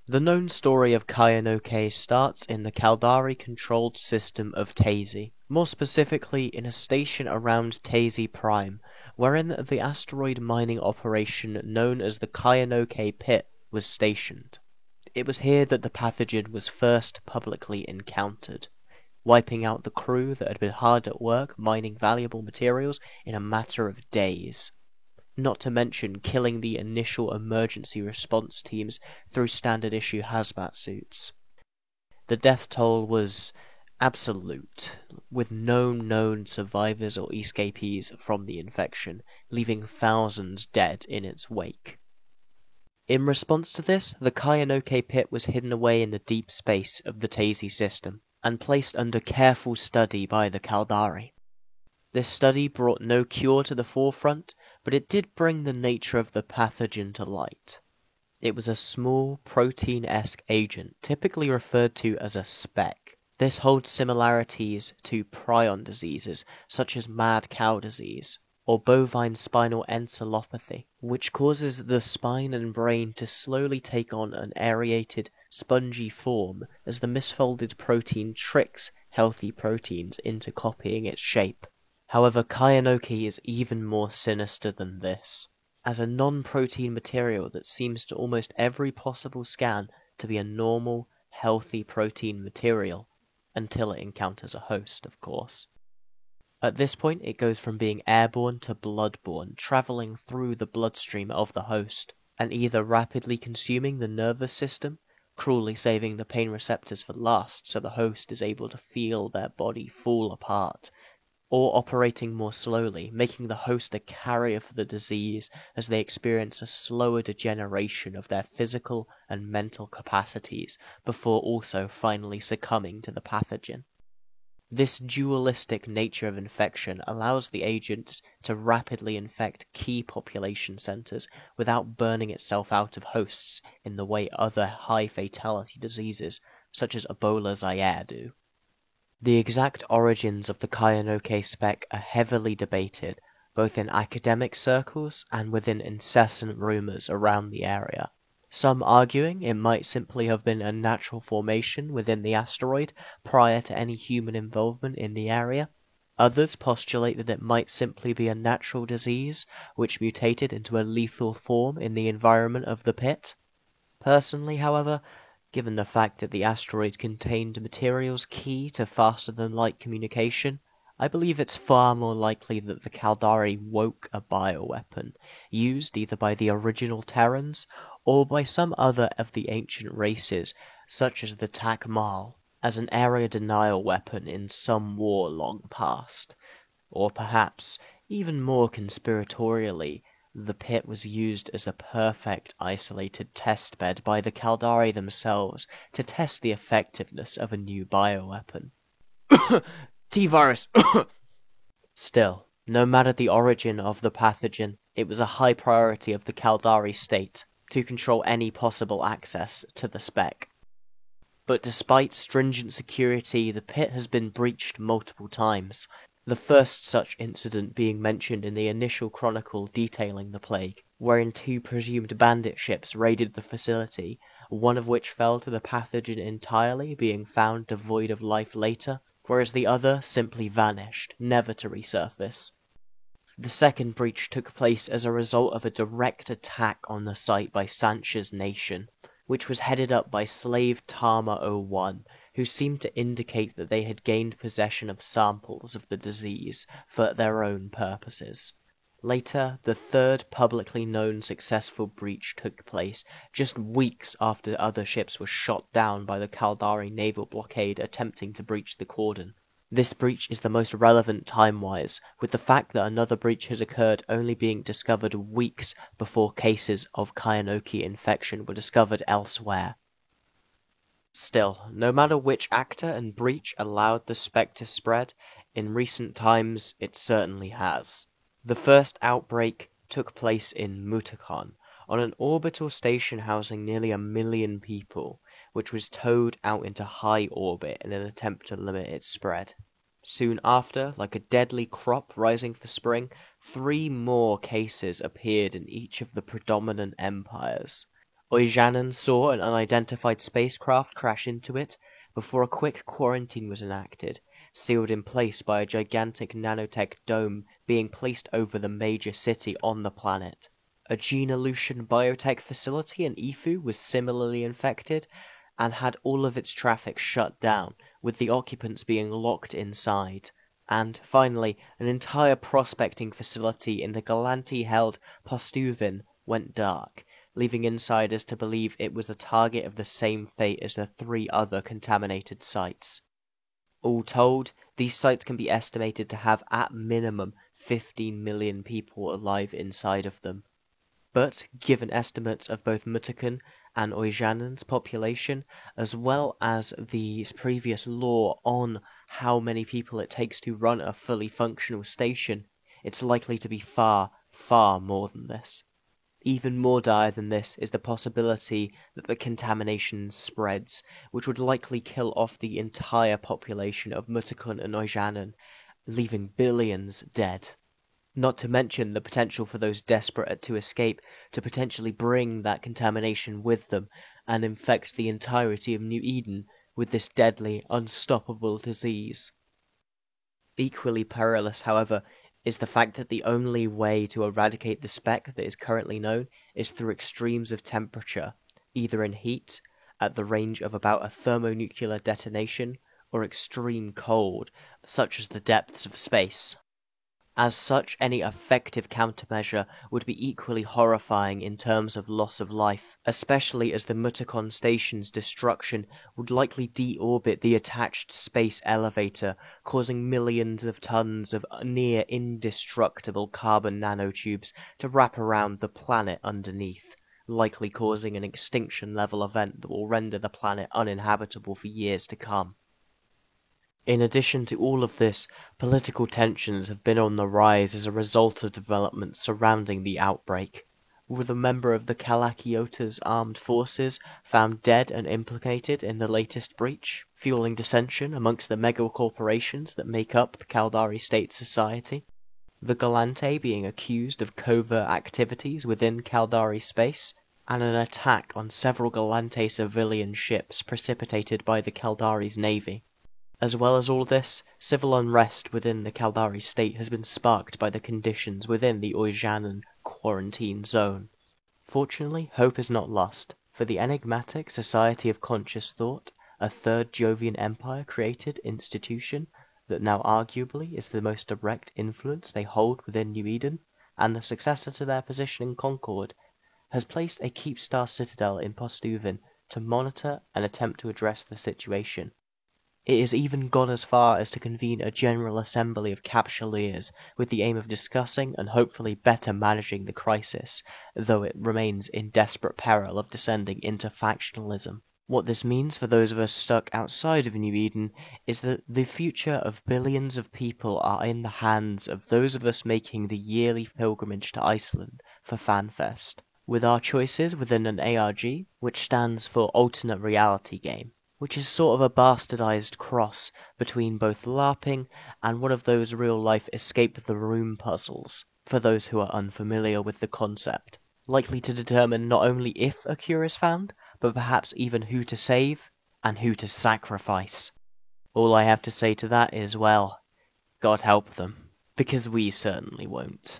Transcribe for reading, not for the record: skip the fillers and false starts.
The known story of Kayanoke starts in the Caldari-controlled system of Taizé, more specifically in a station around Taizé Prime, wherein the asteroid mining operation known as the Kayanoke Pit was stationed. It was here that the pathogen was first publicly encountered, wiping out the crew that had been hard at work mining valuable materials in a matter of days. Not to mention killing the initial emergency response teams through standard issue hazmat suits. The death toll was absolute, with no known survivors or escapees from the infection, leaving thousands dead in its wake. In response to this, the Kayanoke pit was hidden away in the deep space of the Taizé system, and placed under careful study by the Caldari. This study brought no cure to the forefront, but it did bring the nature of the pathogen to light. It was a small, protein-esque agent, typically referred to as a speck. This holds similarities to prion diseases, such as mad cow disease, or bovine spinal encephalopathy, which causes the spine and brain to slowly take on an aerated, spongy form as the misfolded protein tricks healthy proteins into copying its shape. However, Kayanoke is even more sinister than this, as a non-protein material that seems to almost every possible scan to be a normal, healthy protein material, until it encounters a host, of course. At this point, it goes from being airborne to bloodborne, traveling through the bloodstream of the host, and either rapidly consuming the nervous system, cruelly saving the pain receptors for last so the host is able to feel their body fall apart, or operating more slowly, making the host a carrier for the disease as they experience a slower degeneration of their physical and mental capacities before also finally succumbing to the pathogen. This dualistic nature of infection allows the agent to rapidly infect key population centers without burning itself out of hosts in the way other high-fatality diseases, such as Ebola Zaire, do. The exact origins of the Kayanoke speck are heavily debated, both in academic circles and within incessant rumors around the area. Some arguing it might simply have been a natural formation within the asteroid prior to any human involvement in the area. Others postulate that it might simply be a natural disease which mutated into a lethal form in the environment of the pit. Personally, however, given the fact that the asteroid contained materials key to faster-than-light communication, I believe it's far more likely that the Caldari woke a bioweapon, used either by the original Terrans or by some other of the ancient races, such as the Takmal, as an area denial weapon in some war long past. Or perhaps, even more conspiratorially, the pit was used as a perfect isolated testbed by the Caldari themselves to test the effectiveness of a new bioweapon. T-Virus! Still, no matter the origin of the pathogen, it was a high priority of the Caldari state to control any possible access to the speck. But despite stringent security, the pit has been breached multiple times, the first such incident being mentioned in the initial chronicle detailing the plague, wherein two presumed bandit ships raided the facility, one of which fell to the pathogen entirely, being found devoid of life later, whereas the other simply vanished, never to resurface. The second breach took place as a result of a direct attack on the site by Sancha's nation, which was headed up by Slave Tama-01, who seemed to indicate that they had gained possession of samples of the disease for their own purposes. Later, the third publicly known successful breach took place just weeks after other ships were shot down by the Caldari naval blockade attempting to breach the cordon. This breach is the most relevant time-wise, with the fact that another breach has occurred only being discovered weeks before cases of Kayanoke infection were discovered elsewhere. Still, no matter which actor and breach allowed the speck to spread, in recent times it certainly has. The first outbreak took place in Mutakon, on an orbital station housing nearly 1 million people, which was towed out into high orbit in an attempt to limit its spread. Soon after, like a deadly crop rising for spring, 3 more cases appeared in each of the predominant empires. Oijanen saw an unidentified spacecraft crash into it before a quick quarantine was enacted, sealed in place by a gigantic nanotech dome being placed over the major city on the planet. A Genelution biotech facility in Ifu was similarly infected and had all of its traffic shut down, with the occupants being locked inside. And, finally, an entire prospecting facility in the Galanti-held Postuvin went dark, leaving insiders to believe it was a target of the same fate as the 3 other contaminated sites. All told, these sites can be estimated to have at minimum 15 million people alive inside of them. But, given estimates of both Mutakan and Oijanen's population, as well as the previous law on how many people it takes to run a fully functional station, it's likely to be far, far more than this. Even more dire than this is the possibility that the contamination spreads, which would likely kill off the entire population of Mutakan and Oijanen, leaving billions dead. Not to mention the potential for those desperate to escape to potentially bring that contamination with them and infect the entirety of New Eden with this deadly, unstoppable disease. Equally perilous, however, is the fact that the only way to eradicate the speck that is currently known is through extremes of temperature, either in heat, at the range of about a thermonuclear detonation, or extreme cold, such as the depths of space. As such, any effective countermeasure would be equally horrifying in terms of loss of life, especially as the Mutakan station's destruction would likely deorbit the attached space elevator, causing millions of tons of near indestructible carbon nanotubes to wrap around the planet underneath, likely causing an extinction-level event that will render the planet uninhabitable for years to come. In addition to all of this, political tensions have been on the rise as a result of developments surrounding the outbreak, with a member of the Kalakiota's armed forces found dead and implicated in the latest breach, fueling dissension amongst the megacorporations that make up the Caldari State Society, the Galante being accused of covert activities within Caldari space, and an attack on several Galante civilian ships precipitated by the Caldari's navy. As well as all this, civil unrest within the Caldari state has been sparked by the conditions within the Oijanen quarantine zone. Fortunately, hope is not lost, for the enigmatic Society of Conscious Thought, a third Jovian Empire-created institution that now arguably is the most direct influence they hold within New Eden, and the successor to their position in Concord, has placed a Keepstar Citadel in Postuvin to monitor and attempt to address the situation. It has even gone as far as to convene a general assembly of capsuleers with the aim of discussing and hopefully better managing the crisis, though it remains in desperate peril of descending into factionalism. What this means for those of us stuck outside of New Eden is that the future of billions of people are in the hands of those of us making the yearly pilgrimage to Iceland for FanFest, with our choices within an ARG, which stands for Alternate Reality Game, which is sort of a bastardized cross between both LARPing and one of those real-life escape-the-room puzzles, for those who are unfamiliar with the concept, likely to determine not only if a cure is found, but perhaps even who to save and who to sacrifice. All I have to say to that is, well, God help them, because we certainly won't.